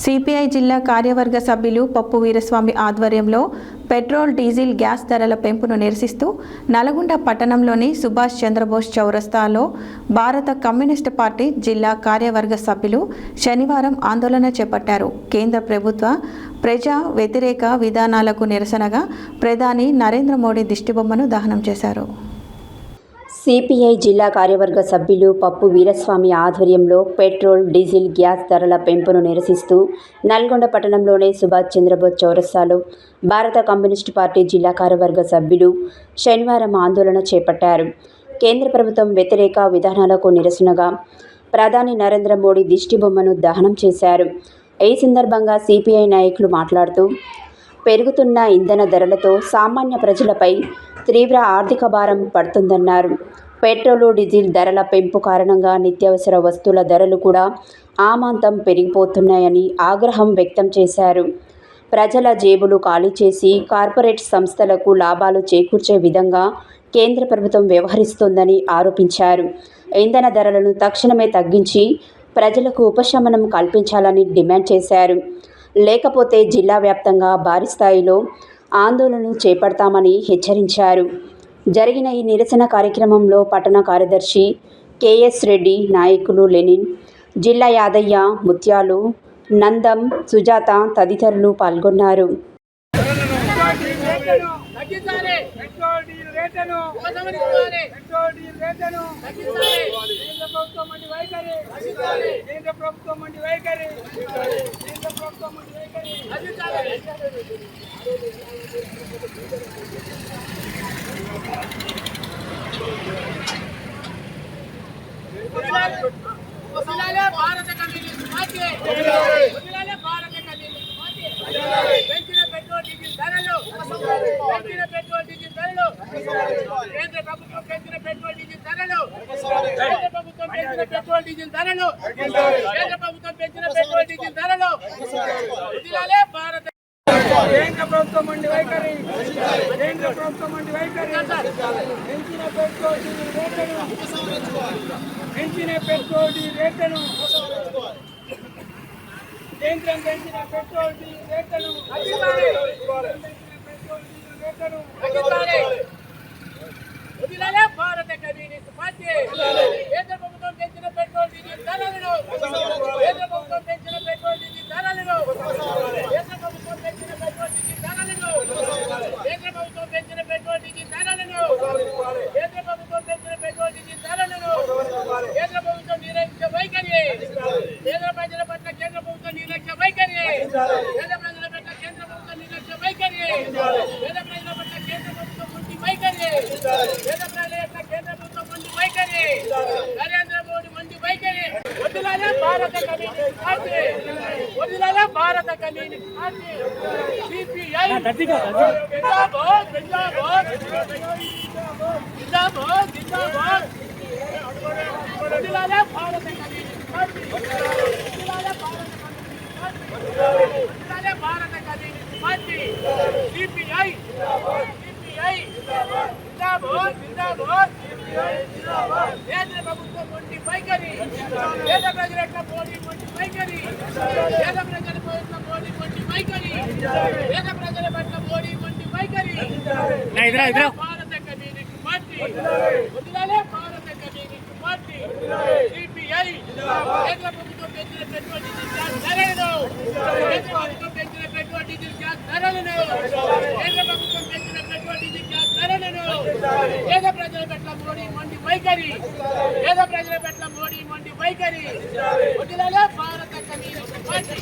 CPI జిల్లా కార్యవర్గ సభ్యులు పప్పు వీరస్వామి ఆధ్వర్యంలో పెట్రోల్ డీజిల్ గ్యాస్ ధరల పెంపును నిరసిస్తూ నల్గొండ పట్టణంలోని సుభాష్ చంద్రబోస్ చౌరస్తాలో భారత కమ్యూనిస్టు పార్టీ జిల్లా కార్యవర్గ సభ్యులు శనివారం ఆందోళన చేపట్టారు. కేంద్ర ప్రభుత్వ ప్రజా వ్యతిరేక విధానాలకు నిరసనగా ప్రధాని నరేంద్ర మోడీ దిష్టిబొమ్మను దహనం చేశారు. సిపిఐ జిల్లా కార్యవర్గ సభ్యులు పప్పు వీరస్వామి ఆధ్వర్యంలో పెట్రోల్, డీజిల్, గ్యాస్ ధరల పెంపును నిరసిస్తూ నల్గొండ పట్టణంలోని సుభాష్ చంద్రబోస్ చౌరస్తాలో భారత కమ్యూనిస్టు పార్టీ జిల్లా కార్యవర్గ సభ్యులు శనివారం ఆందోళన చేపట్టారు. కేంద్ర ప్రభుత్వం వ్యతిరేక విధానాలకు నిరసనగా ప్రధాని నరేంద్ర మోడీ దిష్టిబొమ్మను దహనం చేశారు. ఈ సందర్భంగా సిపిఐ నాయకులు మాట్లాడుతూ పెరుగుతున్న ఇంధన ధరలతో సామాన్య ప్రజలపై తీవ్ర ఆర్థిక భారం పడుతుందన్నారు. పెట్రోలు, డీజిల్ ధరల పెంపు కారణంగా నిత్యావసర వస్తువుల ధరలు కూడా ఆమాంతం పెరిగిపోతున్నాయని ఆగ్రహం వ్యక్తం చేశారు. ప్రజల జేబులు ఖాళీ చేసి కార్పొరేట్ సంస్థలకు లాభాలు చేకూర్చే విధంగా కేంద్ర ప్రభుత్వం వ్యవహరిస్తోందని ఆరోపించారు. ఇంధన ధరలను తక్షణమే తగ్గించి ప్రజలకు ఉపశమనం కల్పించాలని డిమాండ్ చేశారు. లేకపోతే జిల్లా వ్యాప్తంగా భారీ స్థాయిలో ఆందోళనలు చేపడతామని హెచ్చరించారు. జరిగిన ఈ నిరసన కార్యక్రమంలో పట్టణ కార్యదర్శి కెఎస్ రెడ్డి, నాయకులు లెనిన్, జిల్లా యాదయ్య, ముత్యాలు, నందం, సుజాత తదితరులు పాల్గొన్నారు. భారత కమ్యూనిస్ట్ పార్టీ భారత కమ్యూనిస్ట్ పార్టీ పెంచిన పెట్రోల్ డీజిల్ ధరలు కేంద్ర ప్రభుత్వం పెంచిన పెట్రోల్ డీజిల్ ధరలు కేంద్ర ప్రభుత్వం పెంచిన పెట్రోల్ డీజిల్ ధరలు కేంద్ర ప్రభుత్వం పెంచిన పెట్రోల్ డీజిల్ ధరలు వదిలాలే భారత కేంద్ర ప్రభుత్వం మండి వైఖరి కేంద్ర ప్రభుత్వం మండి వైఖరి పెంచిన పెట్రోల్ డీజిల్ రేట్లను పెంచిన పెట్రోల్ డీజిల్ రేట్లను కేంద్రం పెంచిన పెట్రోల్ డీజిల్ రేట్లను వదిలాలే భారత కమ్యూనిస్ట్ పార్టీ కేంద్ర ప్రభుత్వం పెంచిన పెట్రోల్ డీజిల్ ధరలను కేంద్ర ప్రభుత్వం పెంచిన పెట్రోల్ డీజిల్ ధరలను కేంద్ర ప్రభుత్వం పెంచిన పెట్రోల్ డీజిల్ ధరలను కేంద్ర ప్రభుత్వం పెంచిన పెట్రోల్ డీజిల్ ధరలను కేంద్ర ప్రభుత్వం పెంచిన పెట్రోల్ డీజిల్ ధరలను కేంద్ర ప్రభుత్వం నిర్లక్ష్య వైఖరి కేంద్ర ప్రజల పట్ల కేంద్ర ప్రభుత్వం నిర్లక్ష్య వైఖరి పేద ప్రజల పట్ల కేంద్ర ప్రభుత్వం నిర్లక్ష్య వైఖరి పేద ప్రజల పట్ల కేంద్ర ప్రభుత్వం ముందు వైఖరి పేద ప్రజల యొక్క కేంద్ర ప్రభుత్వం ముందు వైఖరి నరేంద్ర మోడీ ముందు వైఖరి వదిలాలే భారత కమ్యూనిస్ట్ పార్టీ వదిలాలే భారత కమ్యూనిస్ట్ పార్టీ సిపిఐ జిందాబాద్ జిందాబాద్ జిందాబాద్ జిందాబాద్ వదిలాలే భారత కమ్యూనిస్ట్ పార్టీ వదిలాలే భారత కమ్యూనిస్ట్ పార్టీ సిపిఐ సిపిఐ జిందాబాద్ జిందాబాద్ కేంద్ర ప్రభుత్వం మొండి వైఖరి పేద ప్రజల యొక్క మోడీ మొండి వైఖరి పేద ప్రజల పట్ల మోడీ మొండి వైఖరి పేద ప్రజల పట్ల మోడీ మొండి వైఖరి భారత కమ్యూనిస్ట్ పార్టీ వదిలాలే భారత కమ్యూనిస్ట్ పార్టీ సిపిఐ కేంద్ర ప్రభుత్వం పెంచిన పెట్రోల్ డీజిల్ గ్యాస్ ధరలను కేంద్ర ప్రభుత్వం పెంచిన పెట్రోల్ డీజిల్ గ్యాస్ ధరలను కేంద్ర ప్రభుత్వం పెంచిన పెట్రోల్ డీజిల్ గ్యాస్ ధరలను పేద ప్రజల పట్ల మోడీ మొండి వైఖరి పేద ప్రజల పట్ల మోడీ మొండి వైఖరి వదిలాలే భారత కమ్యూనిస్ట్ పార్టీ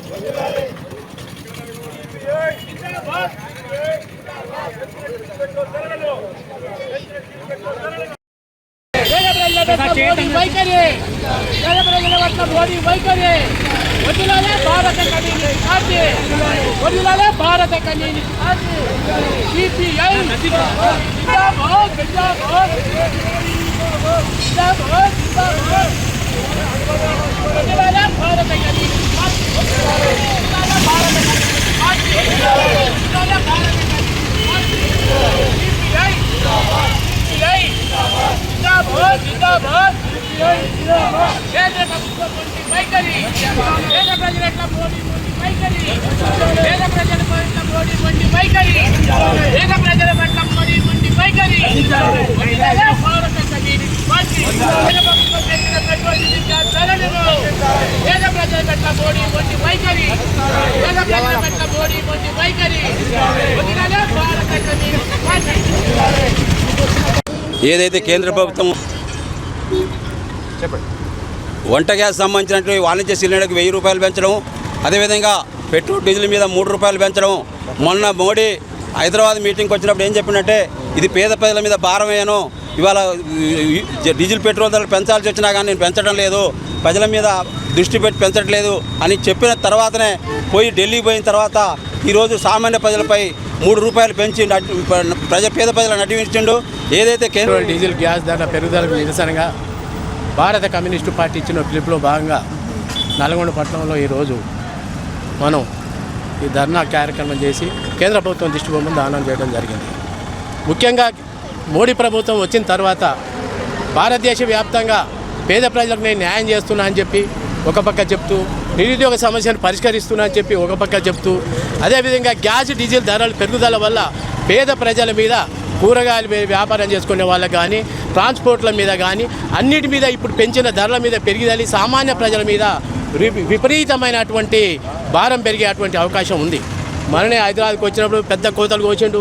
జిందాబాద్ మోడీ వైఖరి పేద ప్రజల పట్ల మోడీ వైఖరి వదిలాలే భారత కమ్యూనిస్ట్ పార్టీ వదిలాలే భారత కమ్యూనిస్ట్ పార్టీ సిపిఐ జిందాబాద్ జిందాబాద్ జిందాబాద్ జిందాబాద్ వదిలాలే భారత కమ్యూనిస్ట్ పార్టీ వదిలాలే భారత కమ్యూనిస్ట్ పార్టీ వదిలాలే భారత కమ్యూనిస్ట్ పార్టీ సిపిఐ సిపిఐ జిందాబాద్ జిందాబాద్ కేంద్ర ప్రభుత్వం వైఖరి పేద ప్రజల మోడీ వైఖరి పేద ప్రజల పట్ల మోడీ మొండి వైఖరి పేద ప్రజల పట్ల మోడీ మొండి వైఖరి వదిలాలే భారత కమ్యూనిస్ట్ పార్టీ కేంద్ర ప్రభుత్వం పెంచిన పెట్రోల్ డీజిల్ గ్యాస్ ధరలను పేద ప్రజల పట్ల మోడీ మొండి వైఖరి పేద ప్రజల పట్ల మోడీ మొండి వైఖరి వదిలాలే భారత కమ్యూనిస్ట్ పార్టీ. ఏదైతే కేంద్ర ప్రభుత్వం వంట గ్యాస్ సంబంధించినటువంటి వాణిజ్య సిలిండర్కి 1000 రూపాయలు పెంచడం, అదేవిధంగా పెట్రోల్ డీజిల్ మీద 3 రూపాయలు పెంచడం. మొన్న మోడీ హైదరాబాద్ మీటింగ్కి వచ్చినప్పుడు ఏం చెప్పినట్టే ఇది పేద ప్రజల మీద భారమేను, ఇవాళ డీజిల్ పెట్రోల్ ధరలు పెంచాల్సి వచ్చినా కానీ నేను పెంచడం లేదు, ప్రజల మీద దృష్టి పెట్టి పెంచట్లేదు అని చెప్పిన తర్వాతనే పోయి ఢిల్లీ పోయిన తర్వాత ఈరోజు సామాన్య ప్రజలపై 3 రూపాయలు పెంచి పేద ప్రజలను నటించిండు. ఏదైతే కేంద్ర డీజిల్ గ్యాస్ ధరల పెరుగుదలకు నిరసనగా భారత కమ్యూనిస్టు పార్టీ ఇచ్చిన పిలుపులో భాగంగా నల్గొండ పట్టణంలో ఈరోజు మనం ఈ ధర్నా కార్యక్రమం చేసి కేంద్ర ప్రభుత్వం దృష్టి బొమ్మను దానం చేయడం జరిగింది. ముఖ్యంగా మోడీ ప్రభుత్వం వచ్చిన తర్వాత భారతదేశ వ్యాప్తంగా పేద ప్రజలకు నేను న్యాయం చేస్తున్నా అని చెప్పి ఒక పక్క చెప్తూ, నిరుద్యోగ సమస్యను పరిష్కరిస్తున్నా అని చెప్పి ఒక పక్క చెప్తూ, అదేవిధంగా గ్యాస్ డీజిల్ ధరల పెరుగుదల వల్ల పేద ప్రజల మీద, కూరగాయల మీద వ్యాపారం చేసుకునే వాళ్ళకి కానీ, ట్రాన్స్పోర్ట్ల మీద కానీ అన్నిటి మీద ఇప్పుడు పెంచిన ధరల మీద పెరిగిదలి సామాన్య ప్రజల మీద విపరీతమైనటువంటి భారం పెరిగేటువంటి అవకాశం ఉంది. మననే హైదరాబాద్కి వచ్చినప్పుడు పెద్ద కోతలు కోసిండు,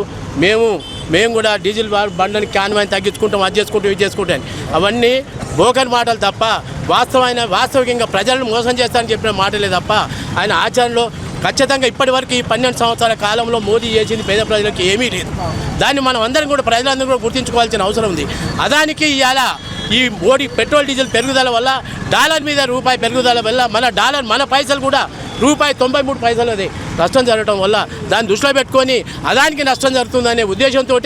మేము కూడా డీజిల్ బండ్లని క్యాన్వాయిని తగ్గించుకుంటాం, అది చేసుకుంటాం, ఇది చేసుకుంటాం. అవన్నీ బోకన్ మాటలు తప్ప వాస్తవికంగా ప్రజలను మోసం చేస్తానని చెప్పిన మాటలే తప్ప ఆయన ఆచరణలో ఖచ్చితంగా ఇప్పటి వరకు ఈ 12 సంవత్సరాల కాలంలో మోదీ చేసింది పేద ప్రజలకు ఏమీ లేదు. దాన్ని మనం అందరం కూడా ప్రజలందరూ కూడా గుర్తించుకోవాల్సిన అవసరం ఉంది. అదానికి ఇవాళ ఈ మోడీ పెట్రోల్ డీజిల్ పెరుగుదల వల్ల డాలర్ మీద రూపాయి పెరుగుదల వల్ల మన పైసలు కూడా ₹1.93 అది నష్టం జరగడం వల్ల దాన్ని దృష్టిలో పెట్టుకొని అదానికి నష్టం జరుగుతుందనే ఉద్దేశంతో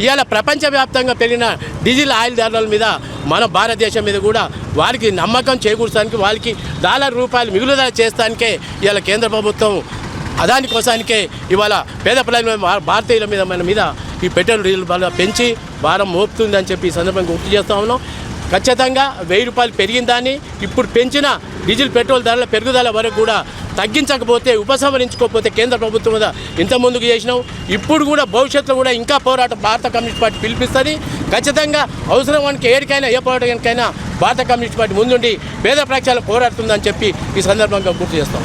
ఇవాళ ప్రపంచవ్యాప్తంగా పెరిగిన డీజిల్ ఆయిల్ ధరల మీద మన భారతదేశం మీద కూడా వారికి నమ్మకం చేకూర్చడానికి, వాళ్ళకి $1 మిగులుదల చేస్తానికే ఇవాళ కేంద్ర ప్రభుత్వం అదాని కోసానికే ఇవాళ పేద ప్రజల భారతీయుల మీద మన మీద ఈ పెట్రోల్ డీజిల్ వల్ల పెంచి భారం మోపుతుందని చెప్పి ఈ సందర్భంగా గుర్తు చేస్తా ఉన్నాం. ఖచ్చితంగా ₹1000 పెరిగిన దాన్ని ఇప్పుడు పెంచిన డీజిల్ పెట్రోల్ ధరల పెరుగుదల వరకు కూడా తగ్గించకపోతే, ఉపసంహరించుకోకపోతే కేంద్ర ప్రభుత్వం మీద ఇంత ముందుకు చేసినాం, ఇప్పుడు కూడా భవిష్యత్తులో కూడా ఇంకా పోరాటం భారత కమ్యూనిస్ట్ పార్టీ పిలిపిస్తుంది. ఖచ్చితంగా అవసరానికి ఏడికైనా ఏ పోరాటానికైనా భారత కమ్యూనిస్ట్ పార్టీ ముందుండి పేద ప్రజలకు పోరాడుతుందని చెప్పి ఈ సందర్భంగా గుర్తు చేస్తాం.